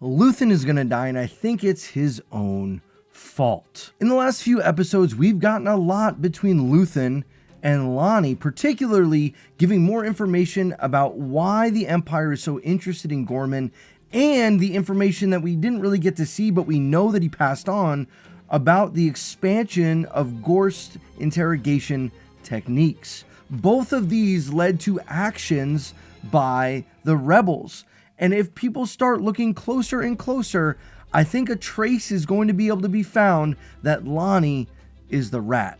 Luthen is going to die, and I think it's his own fault. In the last few episodes, we've gotten a lot between Luthen and Lonnie, particularly giving more information about why the Empire is so interested in Gorman, and the information that we didn't really get to see, but we know that he passed on, about the expansion of Gorst interrogation techniques. Both of these led to actions by the rebels. And if people start looking closer and closer, I think a trace is going to be able to be found that Lonnie is the rat.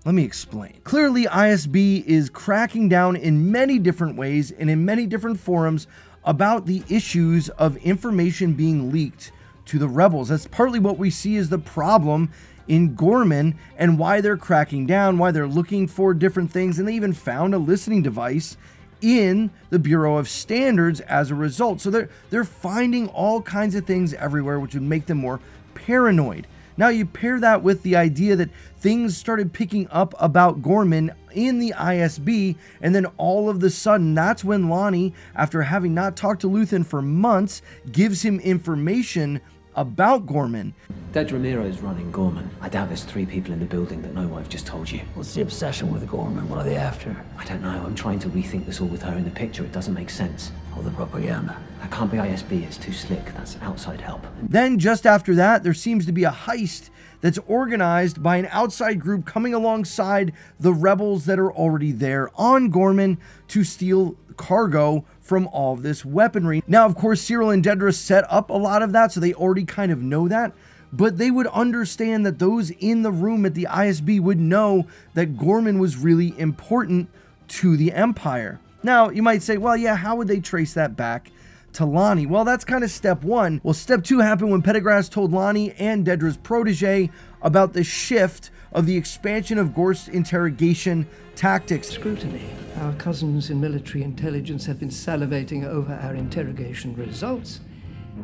Let me explain. Clearly, ISB is cracking down in many different ways and in many different forums about the issues of information being leaked to the rebels. That's partly what we see as the problem in Gorman and why they're cracking down, why they're looking for different things, and they even found a listening device in the Bureau of Standards as a result. So they're finding all kinds of things everywhere, which would make them more paranoid. Now you pair that with the idea that things started picking up about Gorman in the ISB, and then all of the sudden, that's when Lonnie, after having not talked to Luthen for months, gives him information about Gorman. Dad Ramiro's running Gorman. I doubt there's 3 people in the building that know what I've just told you. What's the obsession with Gorman? What are they after? I don't know. I'm trying to rethink this all with her in the picture. It doesn't make sense. All the propaganda. That can't be ISB. It's too slick. That's outside help. Then just after that, there seems to be a heist that's organized by an outside group coming alongside the rebels that are already there on Gorman to steal cargo from all of this weaponry. Now, of course, Cyril and Dedra set up a lot of that, so they already kind of know that, but they would understand that those in the room at the ISB would know that Gorman was really important to the Empire. Now, you might say, well, yeah, how would they trace that back to Lonnie? Well, that's kind of step 1. Well, step 2 happened when Pendergrass told Lonnie and Dedra's protege about the shift of the expansion of Gorst interrogation tactics. Scrutiny. Our cousins in military intelligence have been salivating over our interrogation results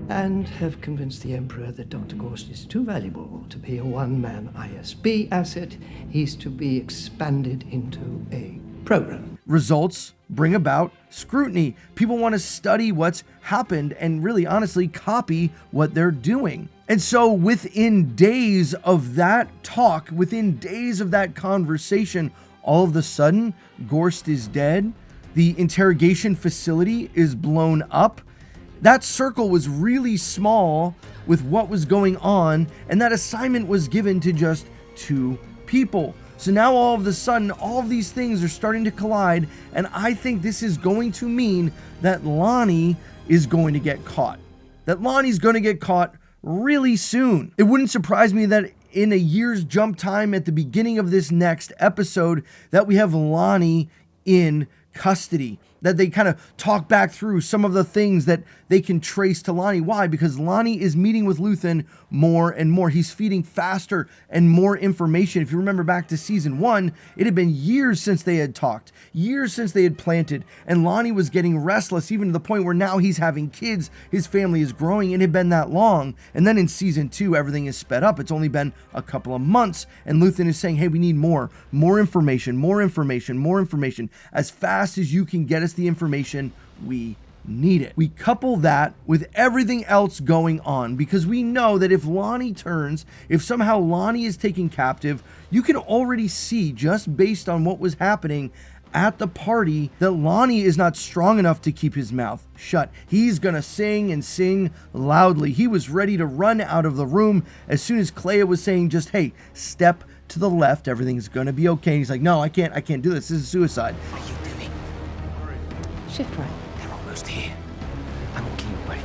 and have convinced the Emperor that Dr. Gorst is too valuable to be a one-man ISB asset. He's to be expanded into a program. Results bring about scrutiny. People want to study what's happened and really honestly copy what they're doing. And so within days of that talk, within days of that conversation, all of a sudden, Gorst is dead. The interrogation facility is blown up. That circle was really small with what was going on, and that assignment was given to just 2 people. So now all of a sudden, all of these things are starting to collide, and I think this is going to mean that Lonnie is going to get caught. That Lonnie's going to get caught really soon. It wouldn't surprise me that in a year's jump time at the beginning of this next episode that we have Lonnie in custody, that they kind of talk back through some of the things that they can trace to Lonnie. Why? Because Lonnie is meeting with Luthen more and more. He's feeding faster and more information. If you remember back to season 1, it had been years since they had talked, years since they had planted, and Lonnie was getting restless, even to the point where now he's having kids, his family is growing, and it had been that long. And then in season 2, everything is sped up. It's only been a couple of months, and Luthen is saying, hey, we need more information, as fast as you can get us the information, we need it. We couple that with everything else going on, because we know that if Lonnie turns, if somehow Lonnie is taken captive, you can already see, just based on what was happening at the party, that Lonnie is not strong enough to keep his mouth shut. He's gonna sing and sing loudly. He was ready to run out of the room as soon as Clea was saying, just, hey, step to the left, everything's gonna be okay. And he's like, no, I can't do this. This is suicide. What are you doing? Shift right. They're almost here. I'm walking away.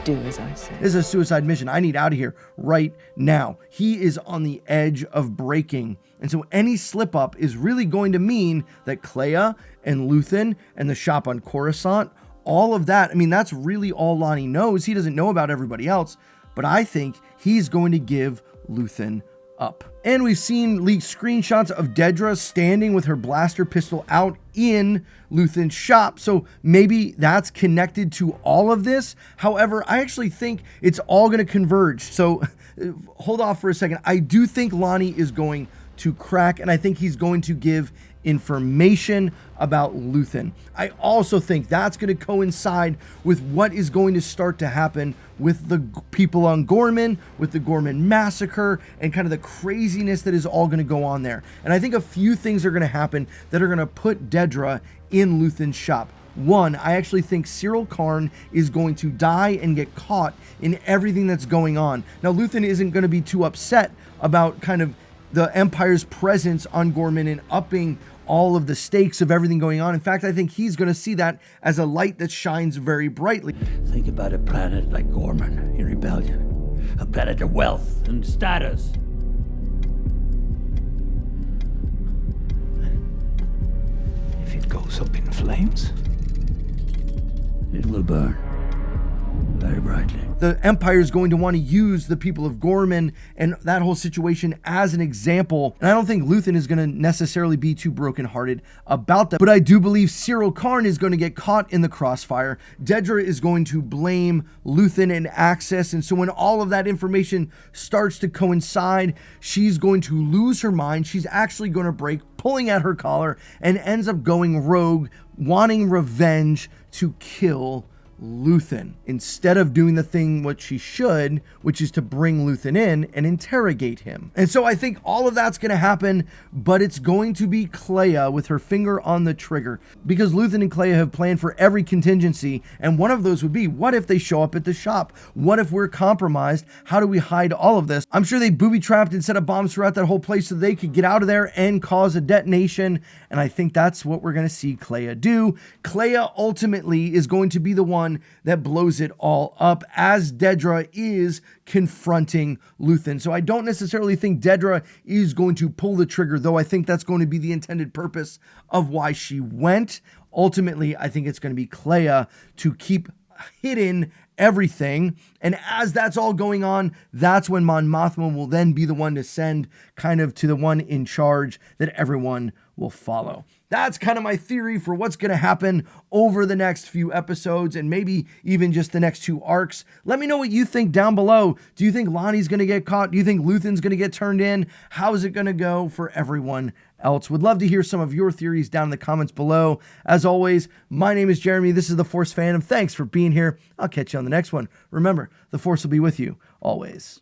Do as I say. This is a suicide mission. I need out of here right now. He is on the edge of breaking. And so any slip up is really going to mean that Clea and Luthen and the shop on Coruscant, all of that, I mean, that's really all Lonnie knows. He doesn't know about everybody else, but I think he's going to give Luthen up. And we've seen leaked screenshots of Dedra standing with her blaster pistol out in Luthen's shop, so maybe that's connected to all of this. However, I actually think it's all going to converge, so hold off for a second. I do think Lonnie is going to crack, and I think he's going to give information about Luthen. I also think that's going to coincide with what is going to start to happen with the people on Gorman, with the Gorman massacre, and kind of the craziness that is all going to go on there. And I think a few things are going to happen that are going to put Dedra in Luthen's shop. One, I actually think Cyril Karn is going to die and get caught in everything that's going on. Now, Luthen isn't going to be too upset about kind of the Empire's presence on Gorman and upping all of the stakes of everything going on. In fact, I think he's going to see that as a light that shines very brightly. Think about a planet like Gorman in rebellion. A planet of wealth and status. If it goes up in flames, it will burn very brightly. The Empire is going to want to use the people of Gorman and that whole situation as an example. And I don't think Luthen is going to necessarily be too brokenhearted about that. But I do believe Cyril Karn is going to get caught in the crossfire. Dedra is going to blame Luthen and Axis. And so when all of that information starts to coincide, she's going to lose her mind. She's actually going to break, pulling at her collar, and ends up going rogue, wanting revenge to kill Luthen, instead of doing the thing what she should, which is to bring Luthen in and interrogate him. And so I think all of that's going to happen, but it's going to be Clea with her finger on the trigger, because Luthen and Clea have planned for every contingency, and one of those would be, what if they show up at the shop? What if we're compromised? How do we hide all of this? I'm sure they booby-trapped and set up bombs throughout that whole place so they could get out of there and cause a detonation, and I think that's what we're going to see Clea do. Clea ultimately is going to be the one that blows it all up, as Dedra is confronting Luthen. So I don't necessarily think Dedra is going to pull the trigger, though I think that's going to be the intended purpose of why she went. Ultimately, I think it's going to be Clea to keep hidden everything. And as that's all going on, that's when Mon Mothma will then be the one to send kind of to the one in charge that everyone will follow. That's kind of my theory for what's going to happen over the next few episodes and maybe even just the next 2 arcs. Let me know what you think down below. Do you think Lonnie's going to get caught? Do you think Luthen's going to get turned in? How is it going to go for everyone else? Would love to hear some of your theories down in the comments below. As always, my name is Jeremy. This is The Force Fandom. Thanks for being here. I'll catch you on the next one. Remember, the Force will be with you always.